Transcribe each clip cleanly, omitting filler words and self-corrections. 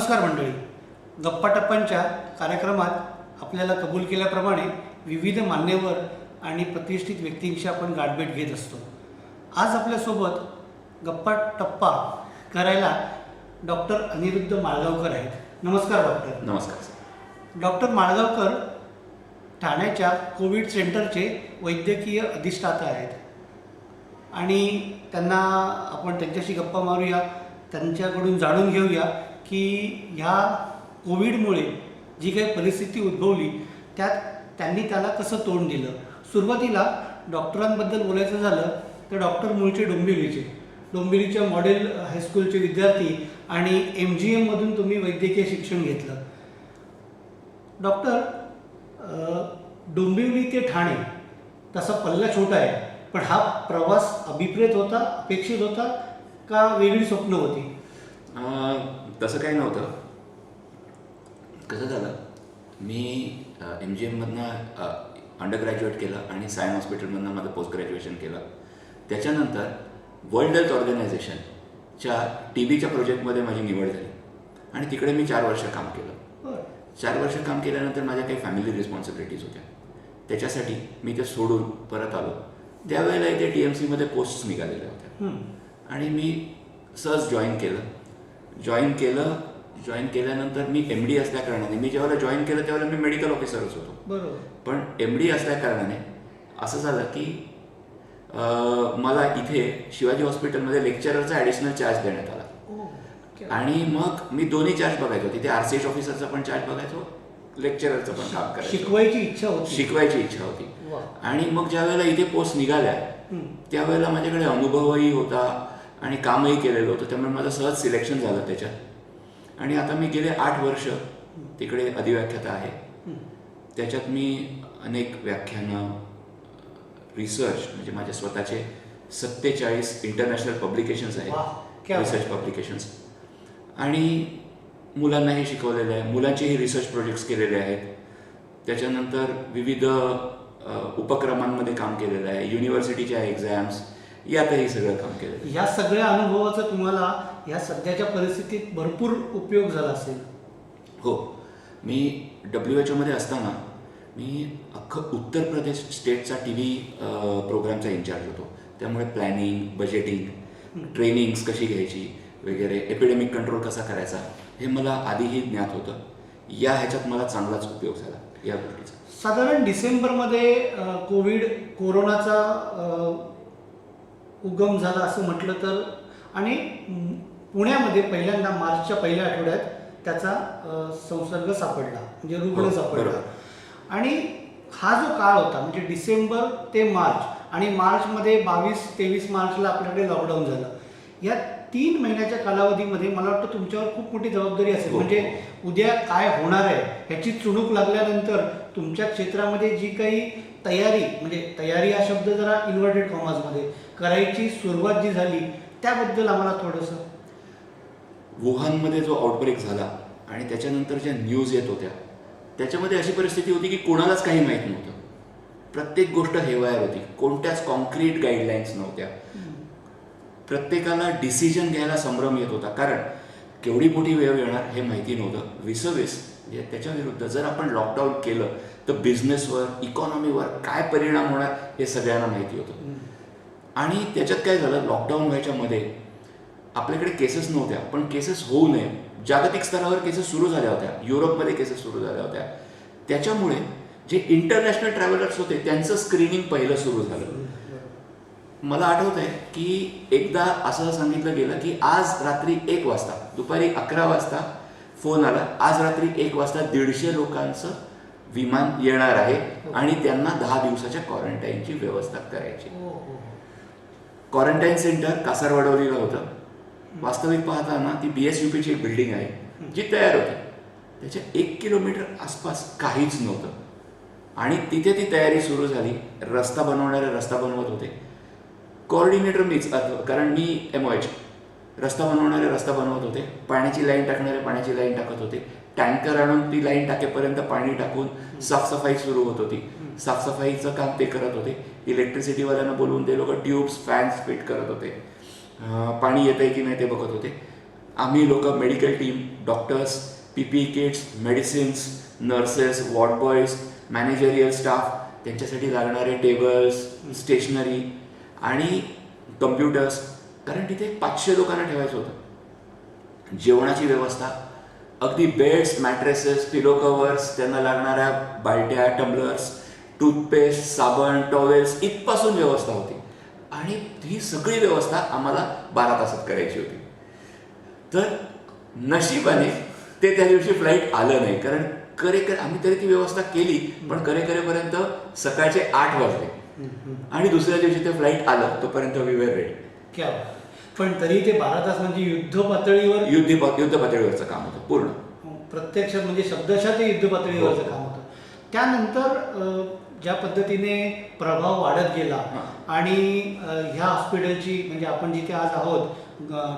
नमस्कार मंडळी. गप्पा टप्पांच्या कार्यक्रमात आपल्याला कबूल केल्याप्रमाणे विविध मान्यवर आणि प्रतिष्ठित व्यक्तींशी आपण गाठभेट घेत असतो. आज आपल्यासोबत गप्पा टप्पा करायला डॉक्टर अनिरुद्ध माळगावकर आहेत. नमस्कार डॉक्टर. नमस्कार. डॉक्टर माळगावकर ठाण्याच्या कोविड सेंटरचे वैद्यकीय अधिष्ठाता आहेत आणि आपण त्यांच्याशी गप्पा मारूया, त्यांच्याकडून जाणून घेऊया की ह्या कोविडमुळे जी काही परिस्थिती उद्भवली त्यात त्यांनी त्याला कसं तोंड दिलं. सुरुवातीला डॉक्टरांबद्दल बोलायचं झालं तर डॉक्टर मूळचे डोंबिवलीच्या मॉडेल हायस्कूलचे विद्यार्थी आणि MGMमधून तुम्ही वैद्यकीय शिक्षण घेतलं. डॉक्टर, डोंबिवली ते ठाणे तसा पल्ला छोटा आहे, पण हा प्रवास अभिप्रेत होता, अपेक्षित होता का वेगळी स्वप्न होती? तसं काही नव्हतं. कसं झालं, मी MGMमधनं अंडर ग्रॅज्युएट केलं आणि सायन हॉस्पिटलमधनं माझं पोस्ट ग्रॅज्युएशन केलं. त्याच्यानंतर वर्ल्ड हेल्थ ऑर्गनायझेशनच्या TBच्या प्रोजेक्टमध्ये माझी निवड झाली आणि तिकडे मी 4 वर्ष काम केलं. 4 वर्ष काम केल्यानंतर माझ्या काही फॅमिली रिस्पॉन्सिबिलिटीज होत्या. त्याच्यासाठी मी ते सोडून परत आलो. त्यावेळेला इथे TMCमध्ये पोस्ट्स निघालेल्या होत्या आणि मी सहज जॉईन केल्यानंतर मी MD असल्याकारणाने, मी जेव्हा जॉईन केलं त्यावेळेला मी मेडिकल ऑफिसरच होतो. बरोबर. पण MD असल्याकारणाने असं झालं की मला इथे शिवाजी हॉस्पिटलमध्ये लेक्चररचा ॲडिशनल चार्ज देण्यात आला आणि मग मी दोन्ही चार्ज बघायचो. तिथे RCH ऑफिसरचा पण चार्ज बघायचो, लेक्चररचं पण काम करायचो. शिकवायची इच्छा होती. आणि मग ज्या वेळेला इथे पोस्ट निघाल्या त्यावेळेला माझ्याकडे अनुभवही होता आणि कामही केलेलं होतं, त्यामुळे माझं सहज सिलेक्शन झालं त्याच्यात. आणि आता मी गेले 8 वर्ष तिकडे अधिव्याख्याता आहे. त्याच्यात मी अनेक व्याख्यानं, रिसर्च, म्हणजे माझे स्वतःचे 47 इंटरनॅशनल पब्लिकेशन्स आहेत, रिसर्च पब्लिकेशन्स, आणि मुलांनाही शिकवलेलं आहे, मुलांचेही रिसर्च प्रोजेक्ट्स केलेले आहेत. त्याच्यानंतर विविध उपक्रमांमध्ये काम केलेलं आहे, युनिव्हर्सिटीच्या एक्झाम्स, यातही सगळं काम केलं. या सगळ्या अनुभवाचा तुम्हाला या सध्याच्या परिस्थितीत भरपूर उपयोग झाला असेल. हो. मी WHO असताना मी अख्खं उत्तर प्रदेश स्टेटचा TV प्रोग्रामचा इन्चार्ज होतो. त्यामुळे प्लॅनिंग, बजेटिंग, ट्रेनिंग्स कशी घ्यायची वगैरे, एपिडेमिक कंट्रोल कसा करायचा, हे मला आधीही ज्ञात होतं. या ह्याच्यात मला चांगलाच उपयोग झाला या गोष्टीचा. साधारण डिसेंबरमध्ये कोरोनाचा उगम झाला असं म्हटलं तर, आणि पुण्यामध्ये पहिल्यांदा मार्चच्या पहिल्या आठवड्यात त्याचा संसर्ग सापडला, म्हणजे रुग्ण सापडला. आणि हा जो काळ होता म्हणजे डिसेंबर ते मार्च, आणि मार्चमध्ये 22-23 मार्चला आपल्याकडे लॉकडाऊन झालं. या 3 महिन्याच्या कालावधीमध्ये मला वाटतं तुमच्यावर खूप मोठी जबाबदारी असेल. म्हणजे उद्या काय होणार आहे ह्याची चुणूक लागल्यानंतर तुमच्या क्षेत्रामध्ये जी काही तयारी, म्हणजे तयारी हा शब्द जरा इन्व्हर्टेड कॉमर्समध्ये करायची सुरुवात जी झाली त्याबद्दल आम्हाला थोडंसं. वुहानमध्ये जो आउटब्रेक झाला आणि त्याच्यानंतर ज्या न्यूज येत होत्या त्याच्यामध्ये अशी परिस्थिती होती की कोणालाच काही माहीत नव्हतं. प्रत्येक गोष्ट हेवायर होती, कोणत्याच कॉन्क्रीट गाईडलाईन्स नव्हत्या. प्रत्येकाला डिसिजन घ्यायला संभ्रम येत होता, कारण केवढी मोठी वेळ येणार हे माहिती नव्हतं. म्हणजे त्याच्या विरुद्ध जर आपण लॉकडाऊन केलं तर बिझनेसवर, इकॉनॉमीवर काय परिणाम होणार हे सगळ्यांना माहिती होतं. आणि त्याच्यात काय झालं, लॉकडाऊन व्हायच्या मध्ये आपल्याकडे केसेस नव्हत्या, पण केसेस होऊ नये जागतिक स्तरावर केसेस सुरू झाल्या होत्या, युरोपमध्ये केसेस सुरू झाल्या होत्या. त्याच्यामुळे जे इंटरनॅशनल ट्रॅव्हलर्स होते त्यांचं स्क्रीनिंग पहिलं सुरू झालं. मला आठवत आहे की एकदा असं सांगितलं गेलं की आज रात्री 1 वाजता, दुपारी 11 वाजता फोन आला, आज रात्री 1 वाजता 150 लोकांचं विमान येणार आहे आणि त्यांना 10 दिवसाच्या क्वारंटाईनची व्यवस्था करायची. क्वारंटाईन सेंटर कासारवाडवलीला होतं. वास्तविक पाहताना ती BSUPची एक बिल्डिंग आहे जी तयार होती. त्याच्या 1 किलोमीटर आसपास काहीच नव्हतं आणि तिथे ती तयारी सुरू झाली. रस्ता बनवत होते. कोऑर्डिनेटर मीच, कारण मी MOH. रस्ता बनवत होते. पाण्याची लाईन टाकणारे पाण्याची लाईन टाकत होते. टँकर आणून ती लाईन टाकेपर्यंत पाणी टाकून साफसफाई सुरू होत होती. साफसफाईचं काम ते करत होते. इलेक्ट्रिसिटीवाल्यांना बोलवून ते लोक ट्यूब्स, फॅन्स फिट करत होते. पाणी येत आहे की नाही ते बघत होते. आम्ही लोक medical team doctors, PPE kits, medicines, nurses, ward boys, managerial staff, त्यांच्यासाठी लागणारे टेबल्स, स्टेशनरी आणि कम्प्युटर्स, कारण तिथे 500 लोकांना ठेवायचं होतं. जेवणाची व्यवस्था, अगदी बेड्स, मॅट्रेसेस, पिलो कवर्स, त्यांना लागणाऱ्या बालट्या, टम्बलर्स, टूथपेस्ट, साबण, टॉवेल्स इथपासून व्यवस्था होती. आणि ही सगळी व्यवस्था आम्हाला 12 तासात करायची होती. तर नशिबाने ते त्या दिवशी फ्लाईट आलं नाही, कारण आम्ही तरी ती व्यवस्था केली, पण करेपर्यंत सकाळचे 8 वाजले आणि दुसऱ्या दिवशी ते फ्लाईट आलं, तोपर्यंत वी वर रेडी. क्या पण तरी ते 12 तास म्हणजे युद्ध पातळीवर युद्ध पातळीवरचं काम होतं पूर्ण. प्रत्यक्षात म्हणजे शब्दशः ते युद्ध पातळीवरचं काम होतं. त्यानंतर ज्या पद्धतीने प्रभाव वाढत गेला आणि ह्या हॉस्पिटलची म्हणजे आपण जिथे आज आहोत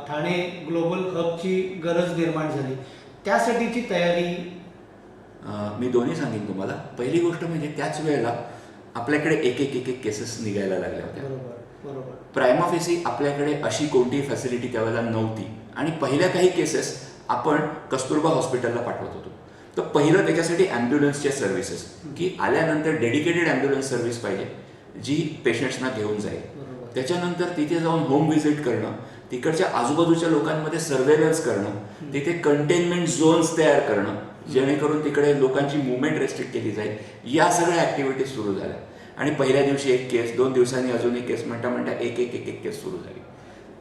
ठाणे ग्लोबल हबची गरज निर्माण झाली, त्यासाठीची तयारी. मी दोन्ही सांगेन तुम्हाला. पहिली गोष्ट म्हणजे त्याच वेळेला आपल्याकडे एक केसेस निघायला लागल्या होत्या. बरोबर. प्रायमा फेसी आपल्याकडे अशी कोणतीही फॅसिलिटी त्यावेळेला नव्हती आणि पहिल्या काही केसेस आपण कस्तुरबा हॉस्पिटलला पाठवत होतो. तर पहिलं त्याच्यासाठी ॲम्ब्युलन्सच्या सर्व्हिसेस, की आल्यानंतर डेडिकेटेड ॲम्ब्युलन्स सर्व्हिस पाहिजे जी पेशंट्सना घेऊन जाईल. त्याच्यानंतर तिथे जाऊन होम व्हिजिट करणं, तिकडच्या आजूबाजूच्या लोकांमध्ये सर्वेलन्स करणं, तिथे कंटेनमेंट झोन्स तयार करणं जेणेकरून तिकडे लोकांची मुवमेंट रेस्ट्रिक्ट केली जाईल. या सगळ्या ॲक्टिव्हिटीज सुरू झाल्या आणि पहिल्या दिवशी एक केस, 2 दिवसांनी अजून एक केस, म्हणता एक केस सुरू झाली.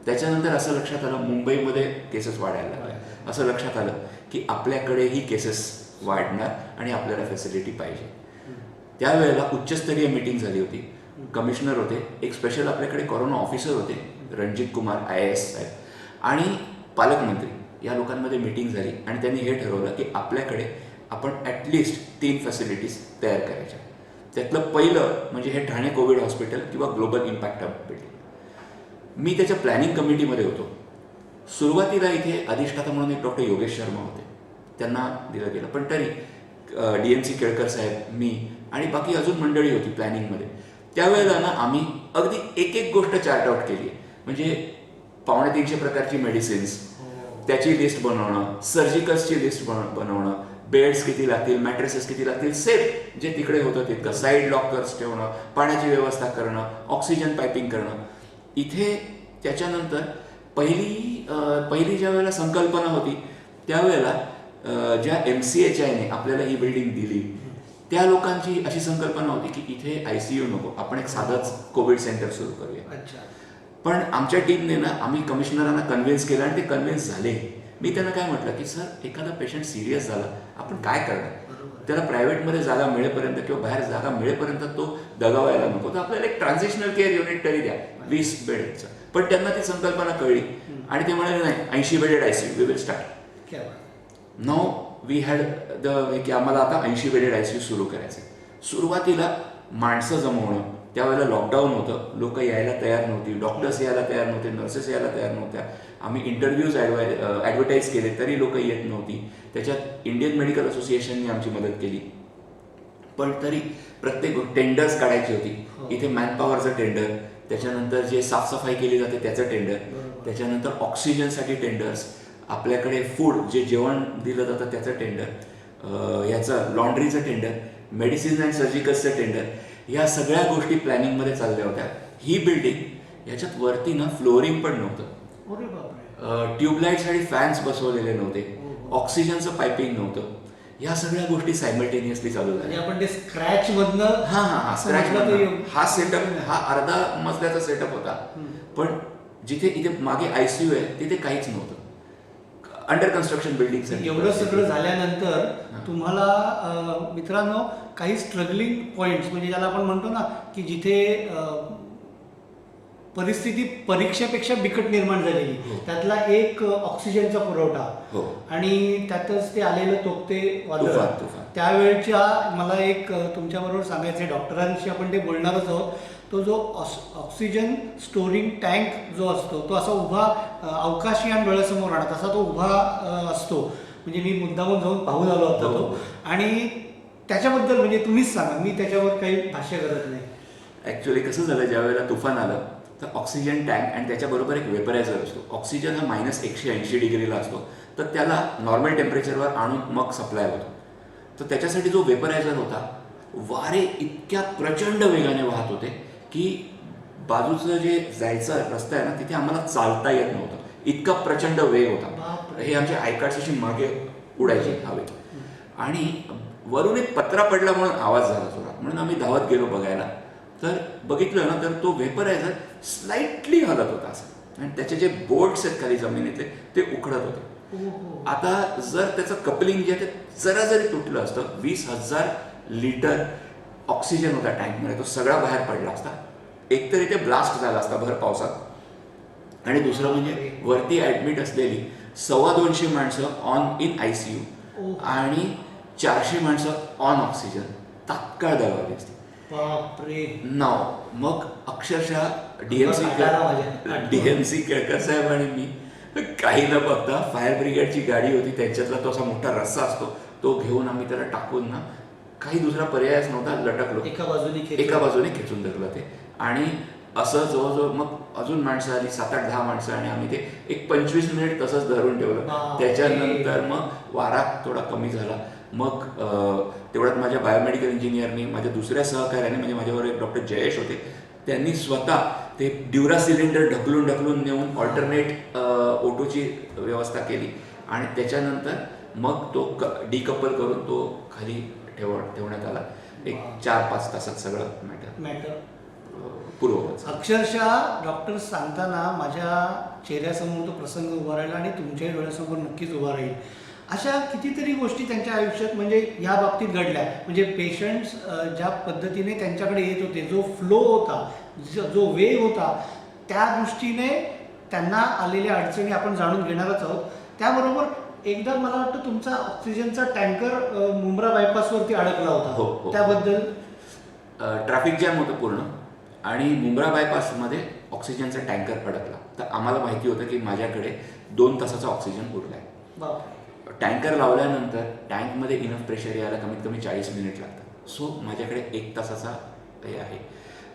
त्याच्यानंतर असं लक्षात आलं मुंबईमध्ये केसेस वाढायला लागल्या. असं लक्षात आलं की आपल्याकडेही केसेस वाढणार आणि आपल्याला फॅसिलिटी पाहिजे. त्यावेळेला उच्चस्तरीय मीटिंग झाली होती. कमिशनर होते, एक स्पेशल आपल्याकडे कोरोना ऑफिसर होते रणजित कुमार IAS साहेब आणि पालकमंत्री, या लोकांमध्ये मीटिंग झाली आणि त्यांनी हे ठरवलं की आपल्याकडे आपण ॲटलिस्ट 3 फॅसिलिटीज तयार करायच्या. त्यातलं पहिलं म्हणजे हे ठाणे कोविड हॉस्पिटल किंवा ग्लोबल इम्पॅक्ट हब बिल्डिंग. मी त्याच्या प्लॅनिंग कमिटीमध्ये होतो. सुरुवातीला इथे अधिष्ठाता म्हणून एक डॉक्टर योगेश शर्मा होते, त्यांना दिलं गेलं. पण तरी DMC केळकर साहेब, मी आणि बाकी अजून मंडळी होती प्लॅनिंगमध्ये. त्यावेळेला ना आम्ही अगदी एक गोष्ट चार्ट आउट केली. म्हणजे 250 प्रकारची मेडिसिन्स, त्याची लिस्ट बनवणं, सर्जिकल्सची लिस्ट बनवणं, बेड्स किती लागतील, मॅट्रेसेस किती लागतील, सेफ जे तिकडे होतं तितकं, साईड लॉकर्स ठेवणं, पाण्याची व्यवस्था करणं, ऑक्सिजन पायपिंग करणं. इथे त्याच्यानंतर पहिली ज्या वेळेला संकल्पना होती त्यावेळेला ज्या MCHI ने आपल्याला ही बिल्डिंग दिली त्या लोकांची अशी संकल्पना होती की इथे ICU नको, आपण एक साधंच कोविड सेंटर सुरू करूया. पण आमच्या टीमने ना आम्ही कमिशनरांना कन्व्हिन्स केलं आणि ते कन्व्हिन्स झाले. मी त्यांना काय म्हटलं की सर, एखादा पेशंट सिरियस झाला आपण काय करणार, त्याला प्रायव्हेटमध्ये जागा मिळेपर्यंत किंवा बाहेर जागा मिळेपर्यंत तो दगावायला नको, तर आपल्याला एक ट्रान्झिशनल केअर युनिट तरी द्या 20 बेडचं. पण त्यांना ती संकल्पना कळली आणि ते म्हणाले नाही, 80 bedded ICU we will start. Now we had की आम्हाला आता 80 बेडेड ICU सुरू करायचं. सुरुवातीला माणसं जमवणं, त्यावेळेला लॉकडाऊन होतं, लोक यायला तयार नव्हती, डॉक्टर्स यायला तयार नव्हते, नर्सेस यायला तयार नव्हत्या. आम्ही इंटरव्ह्यूज ॲडव्हर्टाईज केले तरी लोक येत नव्हती. त्याच्यात इंडियन मेडिकल असोसिएशनने आमची मदत केली. पण तरी प्रत्येक टेंडर्स काढायची होती. इथे मॅनपॉवरचं टेंडर, त्याच्यानंतर जे साफसफाई केली जाते त्याचं टेंडर, त्याच्यानंतर ऑक्सिजनसाठी टेंडर्स, आपल्याकडे फूड जे जेवण दिलं जातं त्याचं टेंडर, याचं लॉन्ड्रीचं टेंडर, मेडिसिन अँड सर्जिकल्सचं टेंडर, ह्या सगळ्या गोष्टी प्लॅनिंगमध्ये चालल्या होत्या. ही बिल्डिंग याच्यात वरती ना फ्लोरिंग पण नव्हतं, ट्यूबलाईट्स आणि फॅन्स बसवलेले नव्हते, ऑक्सिजनचं पायपिंग नव्हतं. ह्या सगळ्या गोष्टी सायमल्टेनियसली चालू झाल्या. आपण ते स्क्रॅच मधनं हा सेटअप, हा अर्धा मजल्याचा सेटअप होता. पण जिथे इथे मागे ICU आहे तिथे काहीच नव्हतं. Under construction building. एवढं सगळं झाल्यानंतर तुम्हाला मित्रांनो काही स्ट्रगलिंग पॉइंट्स म्हणजे ज्याला आपण म्हणतो ना की जिथे परिस्थिती परीक्षेपेक्षा बिकट निर्माण झालेली, त्यातला एक ऑक्सिजनचा पुरवठा आणि त्यातच ते आलेलं तोकते वादळ. त्यावेळच्या मला एक तुमच्याबरोबर सांगायचं, डॉक्टरांशी आपण ते बोलणारच आहोत. तो जो ऑक्सिजन स्टोरिंग टँक जो असतो तो असा उभा अवकाशयान डोळ्यासमोर आणत असा तो उभा असतो. म्हणजे मी मुद्दामून जाऊन पाहून आलो होता तो. आणि त्याच्याबद्दल म्हणजे तुम्हीच सांगा, मी त्याच्यावर काही भाष्य करत नाही. ॲक्च्युली कसं झालं, ज्या वेळेला तुफान आलं तर ऑक्सिजन टँक आणि त्याच्याबरोबर एक वेपरायझर असतो. ऑक्सिजन हा -180 डिग्रीला असतो, तर त्याला नॉर्मल टेम्परेचरवर आणून मग सप्लाय होतो. तर त्याच्यासाठी जो वेपरायझर होता, वारे इतक्या प्रचंड वेगाने वाहत होते की बाजूचं जे जायचं रस्ता आहे ना, तिथे आम्हाला चालता येत नव्हतं, इतका प्रचंड वेग होता. बापरे. हे आमच्या आयकार्ड्स अशी मागे उडायची हवेत. आणि वरून एक पत्रा पडला म्हणून आवाज झाला जोरात, म्हणून आम्ही धावत गेलो बघायला. तर बघितलं ना, तर तो वेपरायझर स्लाइटली हलत होता असं, आणि त्याचे जे बोल्ट्स आहेत खाली जमिनीतले ते उखडत होते. ओहो. आता जर त्याचं कपलिंग जे आहे ते जरा जरी तुटलं असतं, 20,000 लिटर ऑक्सिजन होता टँकमध्ये, तो सगळा बाहेर पडला असता. एकतर इथे ब्लास्ट झाला असता भर पावसात, आणि दुसरं म्हणजे वरती ॲडमिट असलेली 250 माणसं ऑन इन ICU आणि 400 माणसं ऑन ऑक्सिजन तात्काळ दगावली असती. बापरे. मग अक्षरशः DMC केळकर साहेब आणि मी काही न बघता, फायर ब्रिगेडची गाडी होती, त्यांच्यातला तो असा मोठा रस्सा असतो, तो घेऊन आम्ही त्याला टाकून ना, काही दुसरा पर्यायच नव्हता, लटकलो. एका बाजूने खेचून धरलं ते. आणि असं जवळजवळ मग अजून माणसं आली, 7-8-10 माणसं, आणि आम्ही ते एक 25 मिनिट तसंच धरून ठेवलं. त्याच्यानंतर मग वारा थोडा कमी झाला. मग तेवढ्यात माझ्या बायोमेडिकल इंजिनियरनी, माझ्या दुसऱ्या सहकार्याने, म्हणजे माझ्यावर एक डॉक्टर जयेश होते, त्यांनी स्वतः ते ड्युरा सिलेंडर ढकलून नेऊन ऑल्टरनेट O2ची व्यवस्था केली. आणि त्याच्यानंतर मग तो डिकपल करून तो खाली ठेवण्यात आला. एक 4-5 तासात सगळं मॅटर पूर्ववत. अक्षरशः डॉक्टर सांगताना माझ्या चेहऱ्यासमोर तो प्रसंग उभा राहिला, आणि तुमच्याही डोळ्यासमोर नक्कीच उभा राहील. अशा कितीतरी गोष्टी त्यांच्या आयुष्यात म्हणजे या बाबतीत घडल्या. म्हणजे पेशंट्स ज्या पद्धतीने त्यांच्याकडे येत होते, जो फ्लो होता, जो वेग होता, त्या दृष्टीने त्यांना आलेल्या अडचणी आपण जाणून घेणारच आहोत. त्याबरोबर एकदा मला वाटतं तुमचा ऑक्सिजनचा टँकर मुंब्रा बायपासवरती अडकला होता. हो. त्याबद्दल ट्रॅफिक जॅम होतं पूर्ण, आणि मुंब्रा बायपासमध्ये ऑक्सिजनचा टँकर अडकला. तर आम्हाला माहिती होतं की माझ्याकडे 2 तासाचा ऑक्सिजन उरला आहे. बापरे. टँकर लावल्यानंतर टँकमध्ये इनफ प्रेशर यायला कमीत कमी 40 मिनिट लागतात. सो माझ्याकडे 1 तासाचा हे आहे.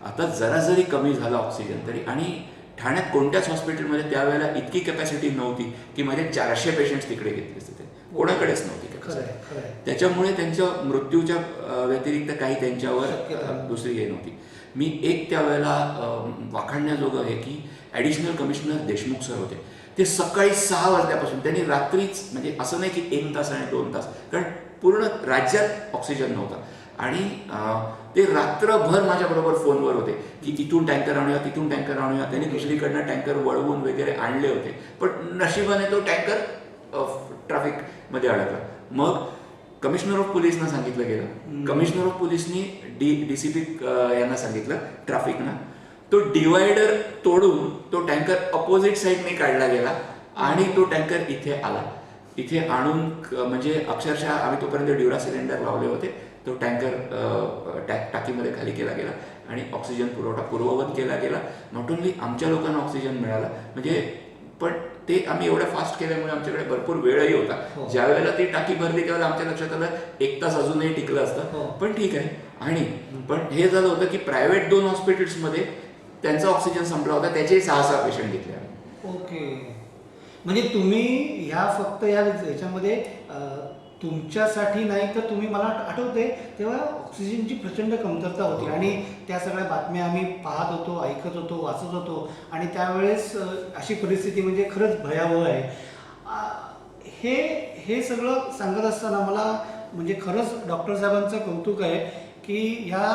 आता जरा जरी कमी झाला ऑक्सिजन तरी, आणि ठाण्यात कोणत्याच हॉस्पिटलमध्ये त्यावेळेला इतकी कॅपॅसिटी नव्हती की माझे 400 पेशंट्स तिकडे घेतले असते. कोणाकडेच नव्हती कॅपॅसिटी. त्याच्यामुळे त्यांच्या मृत्यूच्या व्यतिरिक्त काही त्यांच्यावर दुसरी हे नव्हती. मी एक त्यावेळेला वाखाणण्याजोगं आहे की ॲडिशनल कमिशनर देशमुख सर होते. ते सकाळी 6 वाजल्यापासून त्यांनी रात्रीच, म्हणजे असं नाही की 1 तास आणि 2 तास, कारण पूर्ण राज्यात ऑक्सिजन नव्हता, आणि ते रात्रभर माझ्याबरोबर फोनवर होते की इथून टँकर आणूया, तिथून टँकर आणूया. त्यांनी दुसरीकडनं टँकर वळवून वगैरे आणले होते, पण नशिबाने तो टँकर ट्रॅफिकमध्ये अडकला. मग कमिशनर ऑफ पोलीसना सांगितलं गेलं. कमिशनर ऑफ पोलीसनी DCP यांना सांगितलं, ट्रॅफिकना. तो डिवायडर तोडून तो टँकर अपोजिट साईडने काढला गेला, आणि तो टँकर इथे आला. इथे आणून म्हणजे अक्षरशः आम्ही तोपर्यंत ड्युरा सिलेंडर लावले होते. तो टँकर टाकीमध्ये खाली केला गेला, आणि ऑक्सिजन पुरवठा पूर्ववत केला गेला. नॉट ओन्ली आमच्या लोकांना ऑक्सिजन मिळाला, म्हणजे पण ते आम्ही एवढं फास्ट केल्यामुळे आमच्याकडे भरपूर वेळही होता. ज्या वेळेला ती टाकी भरली त्यावेळेला आमच्या लक्षात आलं 1 तास अजूनही टिकलं असतं, पण ठीक आहे. आणि पण हे झालं होतं की प्रायव्हेट 2 हॉस्पिटल्समध्ये त्यांचा ऑक्सिजन संपला होता, त्याचे 6 पेशंट घेतले. ओके. म्हणजे तुम्ही फक्त याच्यामध्ये तुमच्यासाठी नाही, तर तुम्ही, मला आठवते तेव्हा ऑक्सिजनची प्रचंड कमतरता होती, आणि त्या सगळ्या बातम्या आम्ही पाहत होतो, ऐकत होतो, वाचत होतो, आणि त्यावेळेस अशी परिस्थिती म्हणजे खरंच भयावह आहे. हे सगळं सांगत असताना मला म्हणजे खरंच डॉक्टर साहेबांचं कौतुक आहे की ह्या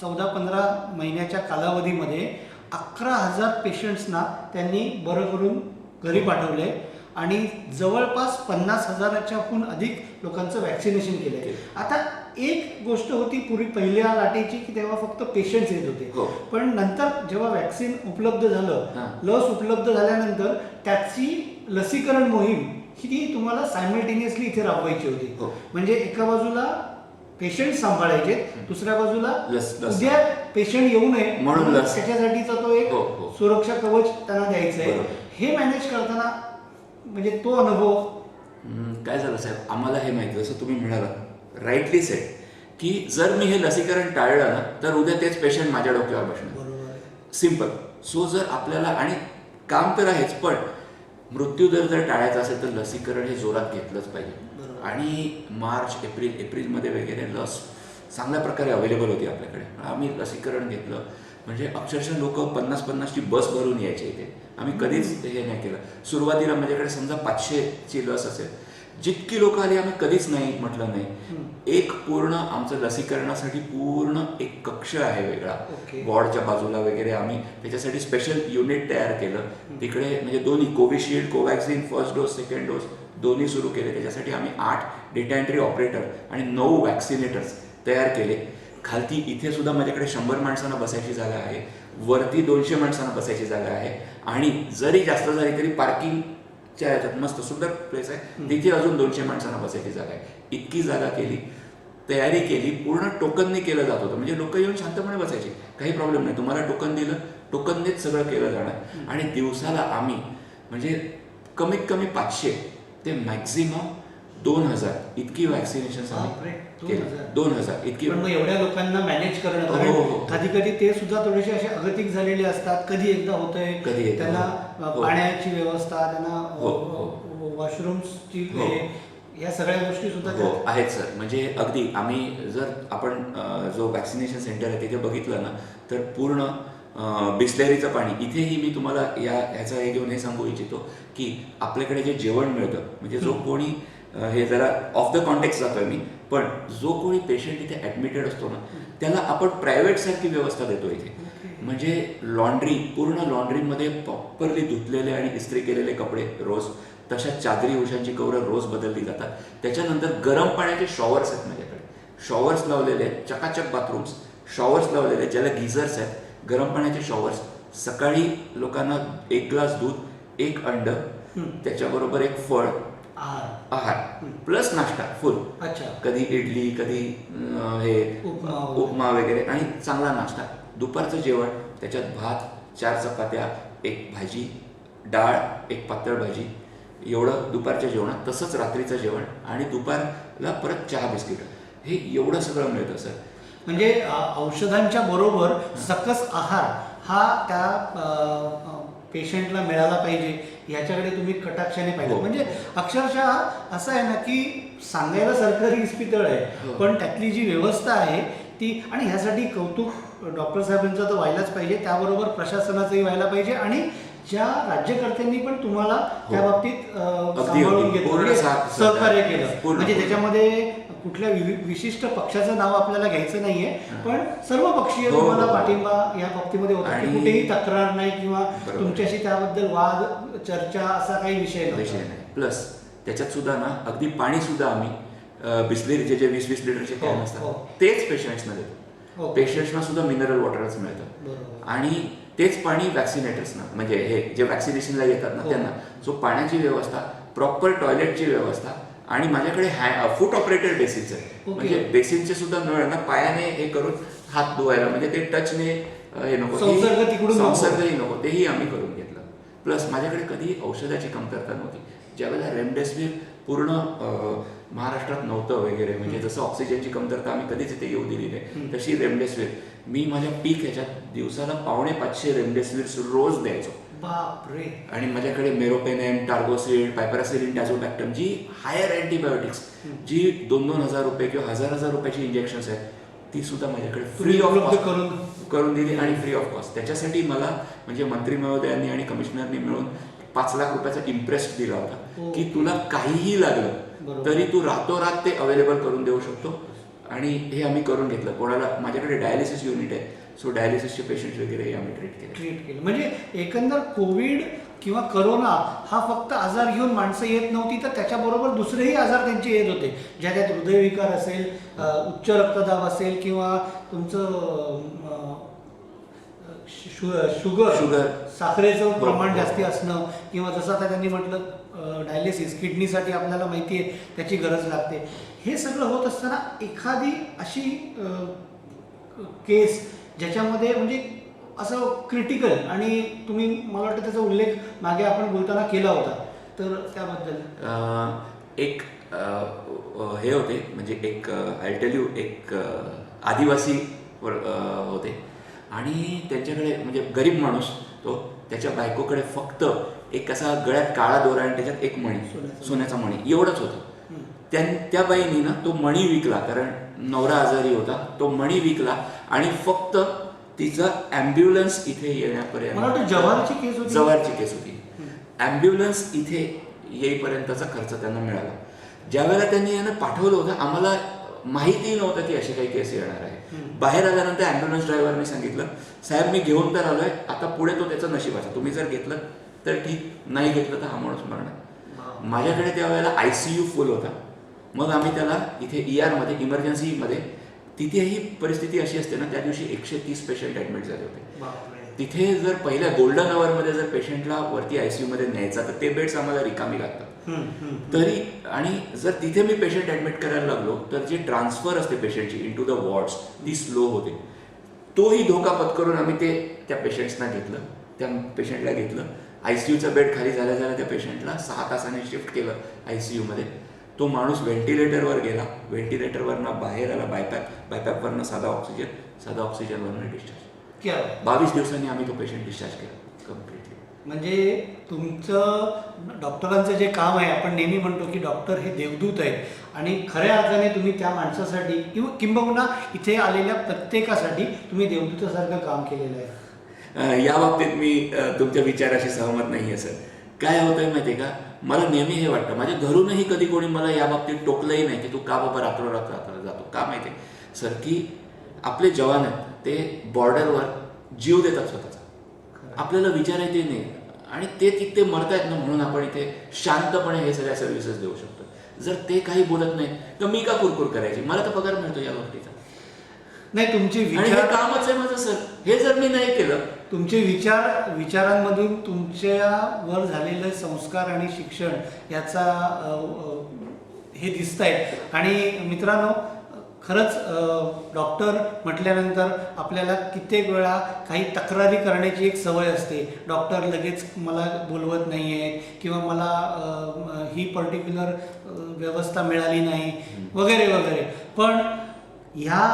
14-15 महिन्याच्या कालावधीमध्ये 11,000 पेशंट्सना त्यांनी बरं करून घरी पाठवले, आणि जवळपास 50,000च्याहून अधिक लोकांचं वॅक्सिनेशन केलं आहे. आता एक गोष्ट होती पूर्वी पहिल्या लाटेची की तेव्हा फक्त पेशंट्स येत होते, पण नंतर जेव्हा वॅक्सिन उपलब्ध झालं, लस उपलब्ध झाल्यानंतर त्याची लसीकरण मोहीम ही तुम्हाला सायमल्टेनियसली इथे राबवायची होती. म्हणजे एका बाजूला पेशंट सांभाळायचे, दुसऱ्या बाजूला उद्या पेशंट येऊ नये म्हणून त्याच्यासाठीचा तो एक सुरक्षा कवच त्यांना द्यायचं आहे. हे मॅनेज करताना म्हणजे तो अनुभव काय झालं साहेब, आम्हाला हे माहिती, जसं तुम्ही म्हणाला राईटली सेट, की जर मी हे लसीकरण टाळलं ना तर उद्या तेच पेशंट माझ्या डोक्यावर बसणार. सिम्पल. सो जर आपल्याला आणि काम तर आहेच, पण मृत्यूदर जर टाळायचा असेल तर लसीकरण हे जोरात घेतलंच पाहिजे. बरोबर. आणि मार्च एप्रिलमध्ये वगैरे लस चांगल्या प्रकारे अवेलेबल होती आपल्याकडे. आम्ही लसीकरण घेतलं म्हणजे अक्षरशः लोक 50-50ची बस भरून यायचे इथे. आम्ही कधीच हे नाही केलं. सुरुवातीला माझ्याकडे समजा 500ची लस असेल, जितकी लोक आली आम्ही कधीच नाही म्हटलं नाही. एक पूर्ण आमचं लसीकरणासाठी पूर्ण एक कक्ष आहे वेगळा, ओके. वॉर्डच्या बाजूला वगैरे आम्ही त्याच्यासाठी स्पेशल युनिट तयार केलं. तिकडे म्हणजे दोन्ही Covishield, Covaxin, first dose, second dose दोन्ही सुरू केले. त्याच्यासाठी आम्ही 8 डेटा एंट्री ऑपरेटर आणि 9 वॅक्सिनेटर्स तयार केले. खालती इथे सुद्धा माझ्याकडे 100 माणसांना बसायची जागा आहे, वरती 200 माणसांना बसायची जागा आहे. आणि जरी जास्त झाली तरी पार्किंगच्या ह्याच्यात मस्त सुंदर प्लेस आहे, तिथे अजून 200 माणसांना बसायची जागा आहे. इतकी जागा केली, तयारी केली. पूर्ण टोकनने केलं जात होतं, म्हणजे लोक येऊन शांतपणे बसायचे, काही प्रॉब्लेम नाही. तुम्हाला टोकन दिलं, टोकननेच सगळं केलं जाणार. आणि दिवसाला आम्ही म्हणजे कमीत कमी 500 ते मॅक्झिमम 2000 इतकी वॅक्सिनेशन आम्ही केली. 2000 इतकी. पण मग एवढ्या लोकांना मॅनेज करणं, कारण कधी कधी ते सुद्धा थोडेसे असे अगतिक झालेले असतात. कधी एकदा होतंय, त्यांना पाण्याची व्यवस्था, त्यांना वॉशरूम्सची, या सगळ्या गोष्टी सुद्धा आहेत सर. म्हणजे अगदी आम्ही जर आपण जो वॅक्सिनेशन सेंटर आहे तिथे बघितलं ना, तर पूर्ण बिस्लेरीचं पाणी. इथेही मी तुम्हाला ह्याचा हे घेऊन हे सांगू इच्छितो की आपल्याकडे जे जेवण मिळतं, म्हणजे जो कोणी हे जरा ऑफ द कॉन्टेक्स्ट जातोय मी, पण जो कोणी पेशंट इथे ॲडमिटेड असतो ना, त्याला आपण प्रायव्हेटसारखी व्यवस्था देतो इथे. म्हणजे लॉन्ड्री, पूर्ण लॉन्ड्रीमध्ये प्रॉपरली धुतलेले आणि इस्त्री केलेले कपडे रोज, तशा चादरी, उशांची कवरं रोज बदलली जातात. त्याच्यानंतर गरम पाण्याचे शॉवर्स आहेत माझ्याकडे, शॉवर्स लावलेले आहेत, चकाचक बाथरूम्स, शॉवर्स लावलेले आहेत ज्याला गिझर्स आहेत, गरम पाण्याचे शॉवर्स. सकाळी लोकांना 1 ग्लास दूध, 1 अंड, त्याच्याबरोबर 1 फळ आहार प्लस नाश्ता फुल. अच्छा. कधी इडली, कधी हे उपमा वगैरे, आणि चांगला नाश्ता. दुपारचं जेवण, त्याच्यात भात, 4 चपात्या, 1 भाजी, डाळ, 1 पातळ भाजी, एवढं दुपारच्या जेवणात. तसंच रात्रीचं जेवण, आणि दुपारला परत चहा बिस्किट. हे एवढं सगळं मिळतं सर. म्हणजे औषधांच्या बरोबर सकस आहार हा त्या पेशंटला मिळाला पाहिजे, ह्याच्याकडे तुम्ही कटाक्षाने पाहिजे. म्हणजे अक्षरशः असं आहे ना की सांगायला सरकारी इस्पितळ आहे, पण त्यातली जी व्यवस्था आहे ती, आणि ह्यासाठी कौतुक डॉक्टर साहेबांचं तर व्हायलाच पाहिजे, त्याबरोबर प्रशासनाचंही व्हायला पाहिजे, आणि ज्या राज्यकर्त्यांनी पण तुम्हाला त्या बाबतीत सांभाळून घेतलं, सहकार्य केलं. म्हणजे त्याच्यामध्ये कुठल्या विशिष्ट पक्षाचं नाव आपल्याला घ्यायचं नाहीये, पण सर्व पक्षीय तुम्हाला पाठिंबा या बाबतीमध्ये होता, की कुठेही तक्रार नाही किंवा तुमच्याशी त्याबद्दल वाद, चर्चा असा काही विषय नाही. प्लस त्याच्यात सुद्धा ना, अगदी पाणी सुद्धा आम्ही बिस्लेरीचे जे 20-20 लिटरचे कॅन असतात तेच पेशंट्सना देतो. पेशंट्सना सुद्धा मिनरल वॉटरच मिळतं, आणि तेच पाणी वॅक्सिनेटर्सना, म्हणजे हे जे वॅक्सिनेशनला येतात ना त्यांना. सो पाण्याची व्यवस्था, प्रॉपर टॉयलेटची व्यवस्था, आणि माझ्याकडे फूट ऑपरेटेड बेसिन्स आहे. म्हणजे बेसिनचे सुद्धा नळ ना पायाने हे करून हात धुवायला, म्हणजे ते टचने हे नको, संसर्गही नको, तेही आम्ही करून घेतलं. प्लस माझ्याकडे कधी औषधाची कमतरता नव्हती. ज्यावेळेला रेमडेसिवीर पूर्ण महाराष्ट्रात नव्हतं वगैरे, म्हणजे जसं ऑक्सिजनची कमतरता आम्ही कधीच इथे येऊ दिली नाही, तशी रेमडेसिवीर मी माझ्या पीक ह्याच्यात दिवसाला 550 रेमडेसिवीर रोज द्यायचो. बापरे. आणि माझ्याकडे मेरोपेनेम, टार्गोसिड, पायपरासिलिन, टॅझोबॅक्टम, जी हायर अँटीबायोटिक्स, जी 2-2 हजार रुपये किंवा 1000 रुपयाची इंजेक्शन्स आहेत, ती सुद्धा माझ्याकडे फ्री ऑफ कॉस्ट करून दिली, आणि फ्री ऑफ कॉस्ट. त्याच्यासाठी मला म्हणजे मंत्री महोदयांनी आणि कमिशनरनी मिळून 5 लाख रुपयाचा इम्प्रेस्ट दिला होता, की तुला काहीही लागलं तरी तू रातोरात ते अवेलेबल करून देऊ शकतो. आणि हे आम्ही करून घेतलं. कोणाला, माझ्याकडे डायलिसिस युनिट आहे, सो डायलिसिसचे पेशंट्स वगैरे आम्ही ट्रीट केले. म्हणजे एकंदर कोविड किंवा करोना हा फक्त आजार घेऊन माणसं येत नव्हती, तर त्याच्याबरोबर दुसरेही आजार त्यांचे येत होते, ज्याच्यात हृदयविकार असेल, उच्च रक्तदाब असेल, किंवा तुमचं शुगर, साखरेचं प्रमाण जास्ती असणं, किंवा जसं आता त्यांनी म्हटलं डायलिसिस, किडनीसाठी आपल्याला माहिती आहे त्याची गरज लागते. हे सगळं होत असताना एखादी अशी केस ज्याच्यामध्ये म्हणजे असं क्रिटिकल, आणि तुम्ही, मला वाटतं त्याचा उल्लेख मागे आपण बोलताना केला होता, तर त्याबद्दल एक हे होते, म्हणजे एक आय टेल यू, एक आदिवासी होते. आणि त्यांच्याकडे म्हणजे गरीब माणूस तो, त्याच्या बायकोकडे फक्त एक असा गळ्यात काळा दोरा आणि त्याच्यात एक मणी, सोन्याचा मणी एवढंच होतं. त्या बाईनी ना तो मणी विकला, कारण नवरा आजारी होता, तो मणी विकला आणि फक्त तिचा ॲम्ब्युलन्स इथे येण्यापर्यंत, मला वाटतं जव्हारची केस होती. जव्हारची केस होती, ॲम्ब्युलन्स इथे येईपर्यंतचा खर्च त्यांना मिळाला. ज्यावेळेला त्यांनी यांना पाठवलं होतं, आम्हाला माहितीही नव्हतं की अशी काही केस येणार आहे. बाहेर आल्यानंतर ॲम्ब्युलन्स ड्रायव्हरने सांगितलं, साहेब मी घेऊन तर आलोय, आता पुढे तो त्याचं नशिबाचा, तुम्ही जर घेतलं तर ठीक, नाही घेतलं तर हा माणूस मरणार. माझ्याकडे त्यावेळेला ICU फुल होता. मग आम्ही त्याला इथे ER मध्ये, इमर्जन्सीमध्ये, तिथेही परिस्थिती अशी असते ना, त्या दिवशी 130 पेशंट ॲडमिट झाले होते. तिथे जर पहिल्या गोल्डन अवरमध्ये जर पेशंटला वरती ICU मध्ये न्यायचा तर ते बेड्स आम्हाला रिकामी लागतात. तरी आणि जर तिथे मी पेशंट ॲडमिट करायला लागलो तर जी ट्रान्सफर असते पेशंटची इंटू द वॉर्ड्स ती स्लो होते. तोही धोका पत्करून आम्ही त्या पेशंट्सना घेतलं, त्या पेशंटला घेतलं. ICUचा बेड खाली झाल्या त्या पेशंटला 6 तासाने शिफ्ट केलं ICUमध्ये. तो माणूस व्हेंटिलेटरवर गेला, व्हेंटिलेटरवरनं बाहेर आला, बायपॅकवरनं साधा ऑक्सिजनवरनं डिस्चार्ज. 22 दिवसांनी आम्ही तो पेशंट डिस्चार्ज केला कम्प्लिटली. म्हणजे तुमचं डॉक्टरांचं जे काम आहे, आपण नेहमी म्हणतो की डॉक्टर हे देवदूत आहेत आणि खऱ्या अर्थाने तुम्ही त्या माणसासाठी किंबहुना इथे आलेल्या प्रत्येकासाठी तुम्ही देवदूतासारखं काम केलेलं आहे. या बाबतीत मी तुमच्या विचाराशी सहमत नाही आहे सर. काय होतंय माहिती आहे का, मला नेहमी हे वाटतं, माझ्या घरूनही कधी कोणी मला या बाबतीत टोकलंही नाही की तू का बाबा रात्र जातो. का माहिती आहे सर, की आपले जवान आहेत, ते बॉर्डरवर जीव देतात स्वतःचा, आपल्याला विचारायचे नाही, आणि ते तिथे मरतायत ना, म्हणून आपण इथे शांतपणे हे सगळ्या सर्व्हिसेस देऊ शकतो. जर ते काही बोलत नाही तर मी का कुरकुर करायची, मला तर पगार मिळतो या गोष्टीचा. नाही, तुमचे आणि हे विचार, कामच आहे माझं सर. हे जर मी नाही केलं, तुमचे विचारांमधून तुमच्यावर झालेले संस्कार आणि शिक्षण याचा हे दिसत आहे. आणि मित्रांनो, खरंच डॉक्टर म्हटल्यानंतर आपल्याला कित्येक वेळा काही तक्रारी करण्याची एक सवय असते. डॉक्टर लगेच मला बोलवत नाही आहेत किंवा मला ही पर्टिक्युलर व्यवस्था मिळाली नाही वगैरे वगैरे. पण ह्या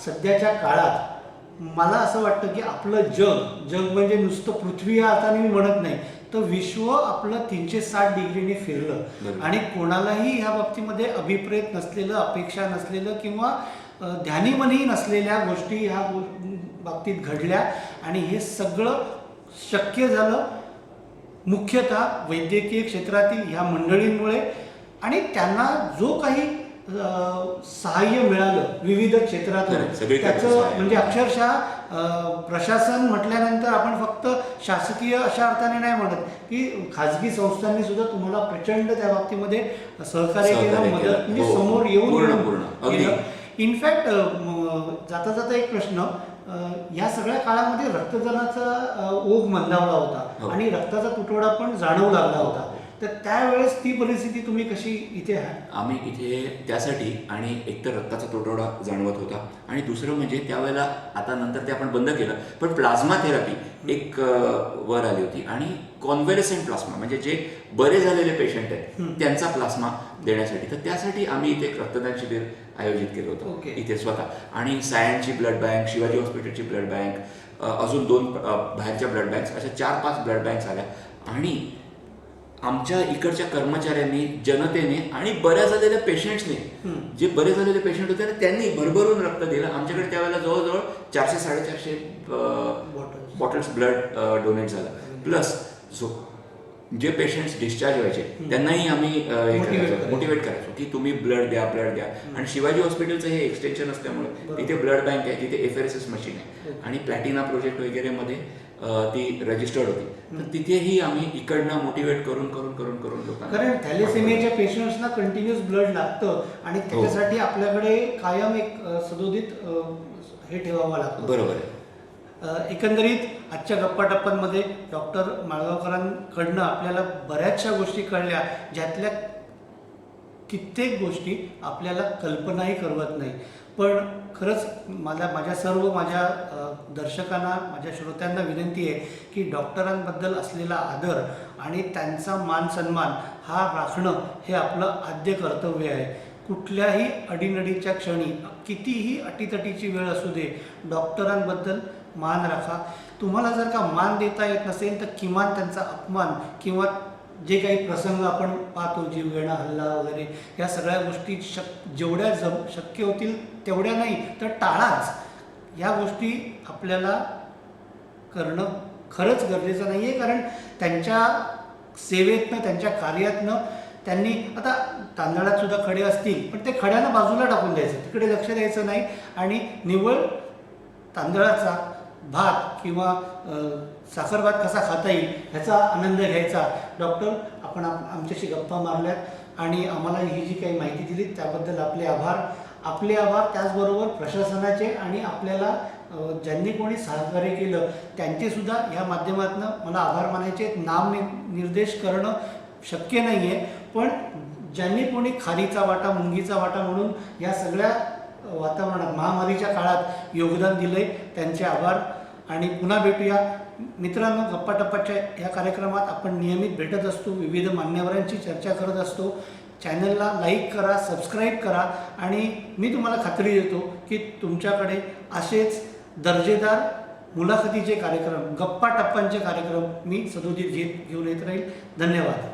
सध्याच्या काळात मला असं वाटतं की आपलं जग म्हणजे नुसतं पृथ्वी या अर्थाने मी म्हणत नाही, तर विश्व आपलं 360 डिग्रीने फिरलं आणि कोणालाही ह्या बाबतीमध्ये अभिप्रेत नसलेलं, अपेक्षा नसलेलं किंवा ध्यानीमनी नसलेल्या गोष्टी ह्या बाबतीत घडल्या. आणि हे सगळं शक्य झालं मुख्यतः वैद्यकीय क्षेत्रातील ह्या मंडळींमुळे. आणि त्यांना जो काही सहाय्य मिळालं विविध क्षेत्रातून, त्याचं म्हणजे अक्षरशः प्रशासन म्हटल्यानंतर आपण फक्त शासकीय अशा अर्थाने नाही म्हणत की खाजगी संस्थांनी सुद्धा तुम्हाला प्रचंड त्या बाबतीमध्ये सहकार्य केलं, मदत म्हणजे समोर येऊन केलं. इनफॅक्ट जाता जाता एक प्रश्न, या सगळ्या काळामध्ये रक्तदानाचा ओघ मंदावला होता आणि रक्ताचा तुटवडा पण जाणवू लागला होता. तर त्यावेळेस ती परिस्थिती तुम्ही कशी इथे आहात? आम्ही इथे त्यासाठी, आणि एकतर रक्ताचा तुटवडा जाणवत होता आणि दुसरं म्हणजे त्यावेळेला, आता नंतर ते आपण बंद केलं, पण प्लाझ्मा थेरपी एक वर आली होती आणि कॉन्व्हॅलेसेंट प्लाझ्मा म्हणजे जे बरे झालेले पेशंट आहेत त्यांचा प्लाझ्मा देण्यासाठी. तर त्यासाठी आम्ही इथे एक रक्तदान शिबिर आयोजित केलं होतं इथे स्वतः. आणि सायन्सची ब्लड बँक, शिवाजी हॉस्पिटलची ब्लड बँक, अजून 2 बाहेरच्या ब्लड बँक्स, अशा 4-5 ब्लड बँक्स आल्या. आणि आमच्या इकडच्या कर्मचाऱ्यांनी, जनतेने आणि बऱ्या झालेल्या पेशंट्सने, जे बरे झालेले पेशंट होते ना त्यांनी भरभरून रक्त दिलं. आमच्याकडे त्यावेळेला जवळजवळ 400-450 बॉटल्स ब्लड डोनेट झालं. प्लस जे पेशंट्स डिस्चार्ज व्हायचे त्यांनाही आम्ही मोटिवेट करायचो की तुम्ही ब्लड द्या. आणि शिवाजी हॉस्पिटलचं हे एक्सटेन्शन असल्यामुळे तिथे ब्लड बँक आहे, तिथे FRSS मशीन आहे आणि प्लॅटिना प्रोजेक्ट वगैरेमध्ये ती रजिस्टर्ड होती. तर तिथेही आम्ही इकडनं मोटिवेट करून लोकांना, कारण थॅलेसेमियाच्या पेशंट्सना कंटिन्युअस ब्लड लागतं आणि त्याच्यासाठी आपल्याकडे कायम एक सदोदित हे ठेवावं लागतं. बरोबर आहे. एकंदरीत आजच्या गप्पाटप्पांमध्ये डॉक्टर माळगावकरांकडनं आपल्याला बऱ्याचशा गोष्टी कळल्या, ज्यातल्या कित्येक गोष्टी आपल्याला कल्पनाही करवत नाही. पण खरंच माझ्या दर्शकांना, माझ्या श्रोत्यांना विनंती आहे की डॉक्टरांबद्दल असलेला आदर आणि त्यांचा मान सन्मान हा राखणं हे आपलं आद्य कर्तव्य आहे. कुठल्याही अडीनडीच्या क्षणी कितीही अटीतटीची वेळ असू दे, डॉक्टरांबद्दल मान राखा. तुम्हाला जर का मान देता येत नसेल तर किमान त्यांचा अपमान किंवा जे काही प्रसंग आपण पाहतो, जीवघेणा हल्ला वगैरे, या सगळ्या गोष्टी जेवढ्या शक्य होतील तेवढ्या नाही तर टाळाच. या गोष्टी आपल्याला करणं खरंच गरजेचं नाही आहे, कारण त्यांच्या सेवेतनं, त्यांच्या कार्यातनं त्यांनी आता तांदळात सुद्धा खडे असतील पण ते खड्यानं बाजूला टाकून द्यायचं, तिकडे लक्ष द्यायचं नाही आणि निव्वळ तांदळाचा भात किंवा साखर भात कसा खाता येईल ह्याचा आनंद घ्यायचा. डॉक्टर, आपण आमच्याशी गप्पा मारल्यात आणि आम्हाला ही जी काही माहिती दिली त्याबद्दल आपले आभार. आपले आभार त्याचबरोबर प्रशासनाचे आणि आपल्याला ज्यांनी कोणी सहकार्य केलं त्यांचेसुद्धा ह्या माध्यमातून मला आभार मानायचे. नामनिर्देश करणं शक्य नाही आहे, पण ज्यांनी कोणी खारीचा वाटा, मुंगीचा वाटा म्हणून या सगळ्या वातावरणात महामारीच्या काळात योगदान दिलं आहे त्यांचे आभार. आणि पुन्हा भेटूया मित्रांनो. गप्पा टप्पाच्या या कार्यक्रमात आपण नियमित भेटत असतो, विविध मान्यवरांची चर्चा करत असतो. चॅनलला लाईक करा, सबस्क्राईब करा आणि मी तुम्हाला खात्री देतो की तुमच्याकडे असेच दर्जेदार मुलाखतीचे कार्यक्रम, गप्पा टप्पांचे कार्यक्रम मी सदोदित घेऊन येत राहील. धन्यवाद.